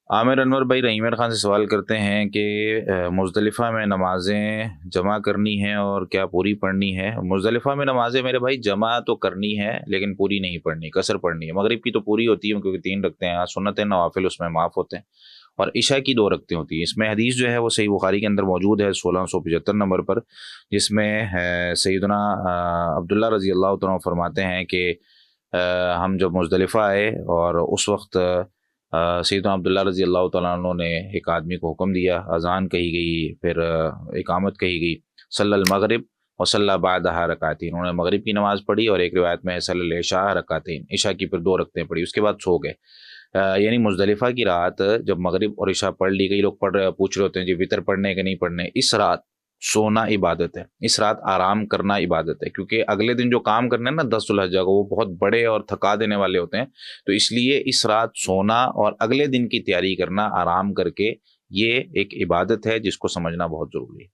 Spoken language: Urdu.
عامر انور بھائی رحیمر خان سے سوال کرتے ہیں کہ مزدلفہ میں نمازیں جمع کرنی ہیں اور کیا پوری پڑھنی ہے؟ مزدلفہ میں نمازیں میرے بھائی جمع تو کرنی ہے لیکن پوری نہیں پڑھنی، قصر پڑھنی ہے۔ مغرب کی تو پوری ہوتی ہے کیونکہ 3 رکھتے ہیں، سنت نوافل اس میں معاف ہوتے ہیں، اور عشاء کی 2 رکھتے ہوتی ہیں۔ اس میں حدیث جو ہے وہ صحیح بخاری کے اندر موجود ہے 1675 نمبر پر، جس میں سیدنا عبداللہ رضی اللہ تعالیٰ عنہ فرماتے ہیں کہ ہم جب مزدلفہ آئے اور اس وقت سیدنا عبداللہ رضی اللہ تعالیٰ عنہ نے ایک آدمی کو حکم دیا، اذان کہی گئی، پھر اقامت کہی گئی، صلی المغرب اور صلی بعدہا رکعتین، انہوں نے مغرب کی نماز پڑھی، اور ایک روایت میں صلی العشاء رکعتین، عشاء کی پھر 2 رکعتیں پڑھی، اس کے بعد سو گئے۔ یعنی مزدلفہ کی رات جب مغرب اور عشاء پڑھ لی گئی، لوگ پوچھ رہے ہوتے ہیں جی وطر پڑھنے کہ نہیں پڑھنے، اس رات سونا عبادت ہے، اس رات آرام کرنا عبادت ہے، کیونکہ اگلے دن جو کام کرنے ہیں نا 10 ذوالحجہ کو، وہ بہت بڑے اور تھکا دینے والے ہوتے ہیں، تو اس لیے اس رات سونا اور اگلے دن کی تیاری کرنا آرام کر کے، یہ ایک عبادت ہے جس کو سمجھنا بہت ضروری ہے۔